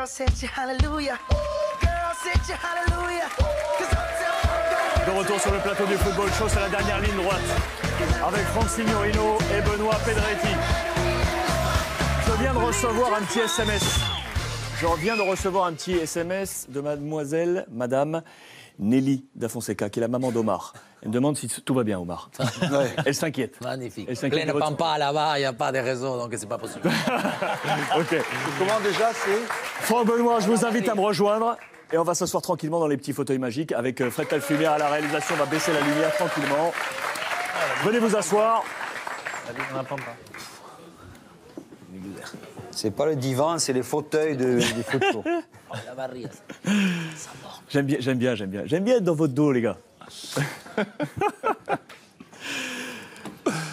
De retour sur le plateau du Football Show, c'est la dernière ligne droite avec Franck Signorino et Benoît Pedretti. Je viens de recevoir un petit SMS. Je viens de recevoir un petit SMS de madame Nelly da Fonseca, qui est la maman d'Omar. Elle me demande si tout va bien, Omar. Ouais. Elle s'inquiète. Magnifique. Elle s'inquiète. Ne pend pas là-bas, il n'y a pas de réseau, donc c'est pas possible. Ok. Comment déjà c'est Franck, Benoît, je vous invite à me rejoindre. Et on va s'asseoir tranquillement dans les petits fauteuils magiques avec Fred Talfumière à la réalisation. On va baisser la lumière tranquillement. Venez vous asseoir. C'est pas le divan, c'est les fauteuils des photos. J'aime bien être dans votre dos, les gars.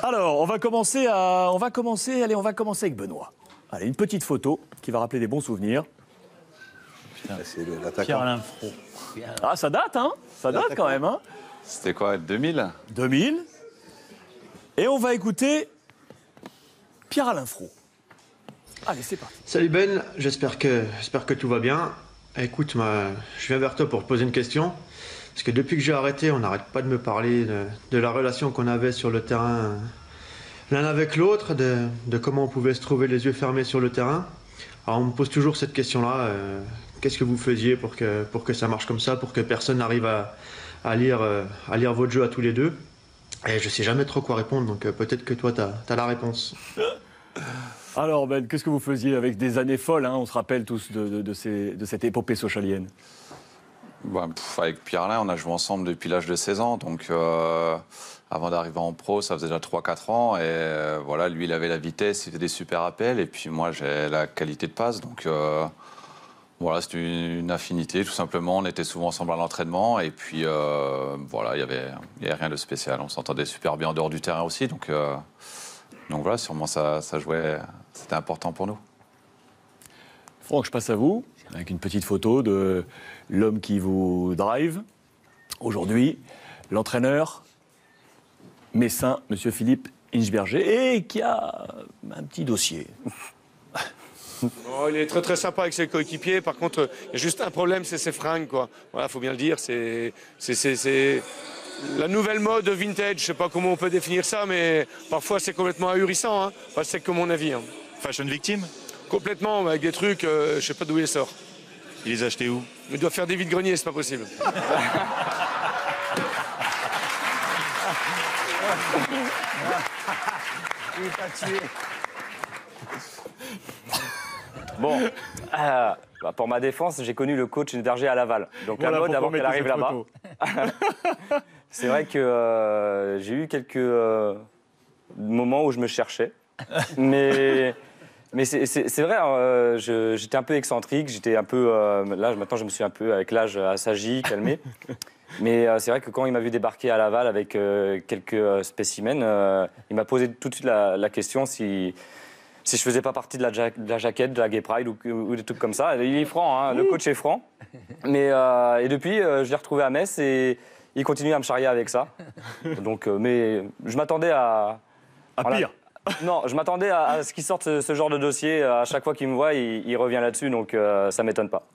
Alors, on va commencer avec Benoît. Allez, une petite photo qui va rappeler des bons souvenirs. C'est l'attaquant. Pierre-Alain Fro. Ah, ça date, hein? Ça date quand même, hein? C'était quoi, 2000 2000. Et on va écouter Pierre-Alain Fro. Allez, c'est parti. Salut Ben, j'espère que tout va bien. Écoute, je viens vers toi pour te poser une question. Parce que depuis que j'ai arrêté, on n'arrête pas de me parler de la relation qu'on avait sur le terrain l'un avec l'autre, de comment on pouvait se trouver les yeux fermés sur le terrain. Alors on me pose toujours cette question-là. Qu'est-ce que vous faisiez pour que ça marche comme ça, pour que personne n'arrive à lire votre jeu à tous les deux? Et je sais jamais trop quoi répondre, donc peut-être que toi, t'as la réponse. Alors, Ben, qu'est-ce que vous faisiez avec des années folles, hein? On se rappelle tous de cette épopée sochalienne. Bah, avec Pierre-Alain, on a joué ensemble depuis l'âge de 16 ans. Donc, avant d'arriver en pro, ça faisait déjà 3-4 ans. Et voilà, lui, il avait la vitesse, il faisait des super appels. Et puis moi, j'ai la qualité de passe. Donc, voilà, c'était une affinité, tout simplement. On était souvent ensemble à l'entraînement. Et puis, voilà, il y avait rien de spécial. On s'entendait super bien en dehors du terrain aussi. Donc voilà, sûrement, ça jouait. C'était important pour nous. Franck, je passe à vous, avec une petite photo de l'homme qui vous drive. Aujourd'hui, l'entraîneur messin, M. Philippe Inchberger, et qui a un petit dossier. Oh, il est très très sympa avec ses coéquipiers. Par contre, il y a juste un problème, c'est ses fringues, quoi. Voilà, faut bien le dire. C'est la nouvelle mode vintage. Je sais pas comment on peut définir ça, mais parfois c'est complètement ahurissant. Hein. Enfin, c'est que mon avis. Hein. Fashion victime? Complètement, avec des trucs, je sais pas d'où il sort. Il les a achetés où? Il doit faire des vides-greniers, c'est pas possible. Il t'a tué. Bon, pour ma défense, j'ai connu le coach Berger à Laval. Donc voilà, la mode avant qu'elle arrive là-bas. C'est vrai que j'ai eu quelques moments où je me cherchais. Mais c'est vrai, j'étais un peu excentrique, j'étais un peu... là, maintenant, je me suis un peu, avec l'âge, assagi, calmé. Mais c'est vrai que quand il m'a vu débarquer à Laval avec quelques spécimens, il m'a posé tout de suite la question si je faisais pas partie de la jaquette, de la Gay Pride ou des trucs comme ça. Il est franc, hein, le coach est franc. Mais, et depuis, je l'ai retrouvé à Metz et il continue à me charrier avec ça. Donc, mais je m'attendais à... pire. Non, je m'attendais à ce qu'il sorte ce genre de dossier. À chaque fois qu'il me voit, il revient là-dessus, donc ça m'étonne pas.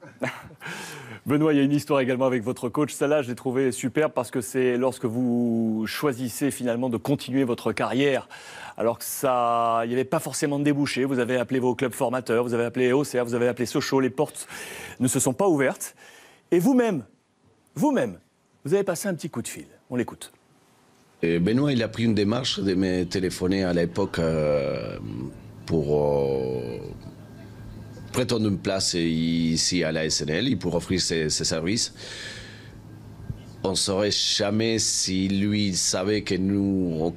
Benoît, il y a une histoire également avec votre coach. Celle-là, je l'ai trouvée superbe parce que c'est lorsque vous choisissez finalement de continuer votre carrière, alors que il n'y avait pas forcément de débouché. Vous avez appelé vos clubs formateurs, vous avez appelé OCR, vous avez appelé Sochaux, les portes ne se sont pas ouvertes. Et vous-même, vous avez passé un petit coup de fil. On l'écoute. Benoît, il a pris une démarche de me téléphoner à l'époque pour prétendre une place ici à la SNL, et pour offrir ses services. On ne saurait jamais si lui savait que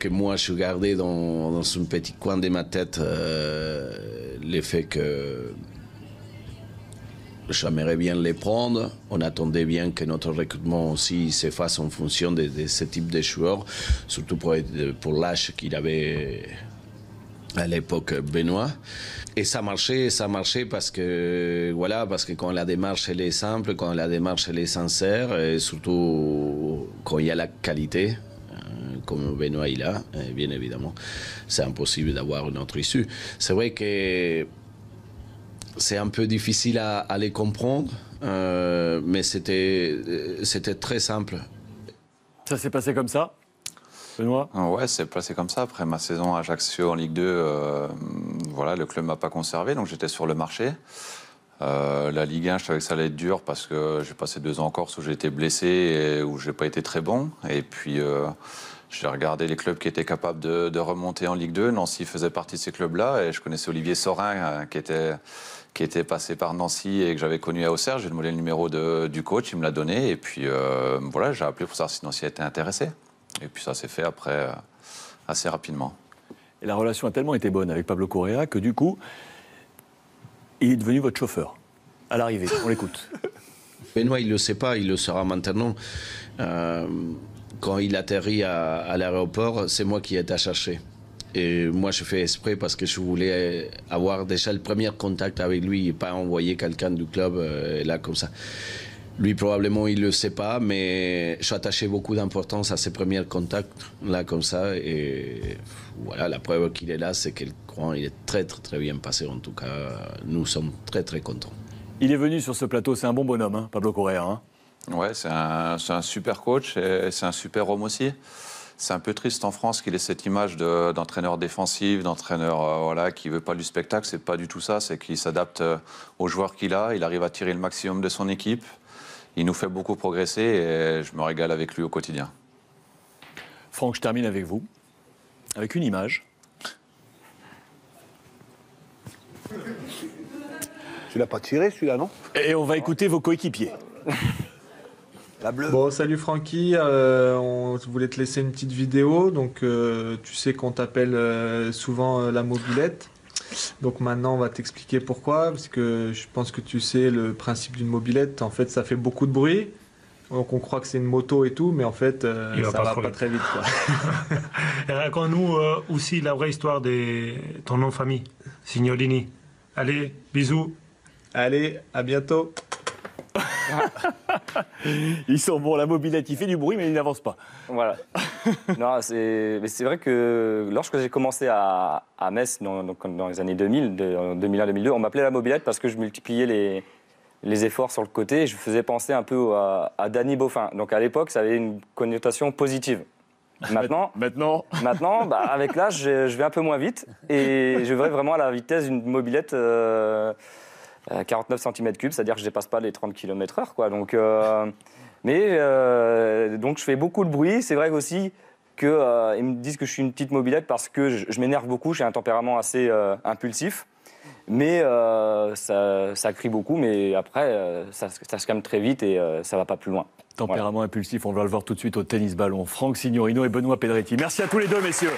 moi je gardais dans un petit coin de ma tête le fait que j'aimerais bien les prendre. On attendait bien que notre recrutement aussi se fasse en fonction de ce type de joueurs, surtout pour l'âge qu'il avait à l'époque, Benoît. Et ça marchait parce que quand la démarche elle est simple, quand la démarche elle est sincère, et surtout quand il y a la qualité, comme Benoît il a, bien évidemment, c'est impossible d'avoir une autre issue. C'est vrai que c'est un peu difficile à les comprendre, mais c'était très simple. Ça s'est passé comme ça, Benoît? Ouais, c'est passé comme ça. Après ma saison à Ajaccio en Ligue 2, voilà, le club ne m'a pas conservé, donc j'étais sur le marché. La Ligue 1, je savais que ça allait être dur parce que j'ai passé 2 ans en Corse où j'ai été blessé et où je n'ai pas été très bon. Et puis, j'ai regardé les clubs qui étaient capables de remonter en Ligue 2. Nancy faisait partie de ces clubs-là et je connaissais Olivier Sorin qui était passé par Nancy et que j'avais connu à Auxerre. J'ai demandé le numéro du coach, il me l'a donné. Et puis, voilà, j'ai appelé pour savoir si Nancy était intéressé. Et puis, ça s'est fait après assez rapidement. Et la relation a tellement été bonne avec Pablo Correa que du coup, il est devenu votre chauffeur à l'arrivée. On l'écoute. Benoît, il ne le sait pas, il le saura maintenant. Quand il atterrit à l'aéroport, c'est moi qui ai été chercher. Et moi, je fais exprès parce que je voulais avoir déjà le premier contact avec lui et pas envoyer quelqu'un du club là comme ça. Lui, probablement, il ne le sait pas, mais j'attachais beaucoup d'importance à ces premiers contacts là comme ça. Et voilà, la preuve qu'il est là, c'est que le courant il est très, très, très bien passé. En tout cas, nous sommes très, très contents. Il est venu sur ce plateau, c'est un bon bonhomme, hein, Pablo Correa. Hein. Ouais, c'est un super coach et c'est un super homme aussi. C'est un peu triste en France qu'il ait cette image d'entraîneur défensif, d'entraîneur voilà, qui ne veut pas du spectacle. C'est pas du tout ça, c'est qu'il s'adapte aux joueurs qu'il a. Il arrive à tirer le maximum de son équipe. Il nous fait beaucoup progresser et je me régale avec lui au quotidien. Franck, je termine avec vous, avec une image. Tu l'as pas tiré celui-là, non? Et on va écouter vos coéquipiers. La bleue. Bon, salut Francky, on voulait te laisser une petite vidéo. Donc, tu sais qu'on t'appelle souvent la mobilette. Donc maintenant, on va t'expliquer pourquoi. Parce que je pense que tu sais le principe d'une mobilette. En fait, ça fait beaucoup de bruit. Donc on croit que c'est une moto et tout, mais en fait, ça va pas très vite. Raconte-nous aussi la vraie histoire de ton nom de famille, Signorini. Allez, bisous. Allez, à bientôt. Ils sont bons, la mobilette, il fait du bruit, mais il n'avance pas. Voilà. Non, mais c'est vrai que lorsque j'ai commencé à Metz, dans les années 2000, 2001-2002, on m'appelait la mobilette parce que je multipliais les efforts sur le côté et je faisais penser un peu à Danny Boffin. Donc à l'époque, ça avait une connotation positive. Maintenant, bah, avec l'âge, je vais un peu moins vite et je vais vraiment à la vitesse d'une mobilette 49 cm3, c'est-à-dire que je ne dépasse pas les 30 km/h, quoi. Donc, donc je fais beaucoup de bruit. C'est vrai aussi qu'ils me disent que je suis une petite mobilette parce que je m'énerve beaucoup, j'ai un tempérament assez impulsif. Mais ça crie beaucoup, mais après, ça se calme très vite et ça ne va pas plus loin. Tempérament impulsif, on va le voir tout de suite au tennis ballon. Franck Signorino et Benoît Pedretti. Merci à tous les deux, messieurs.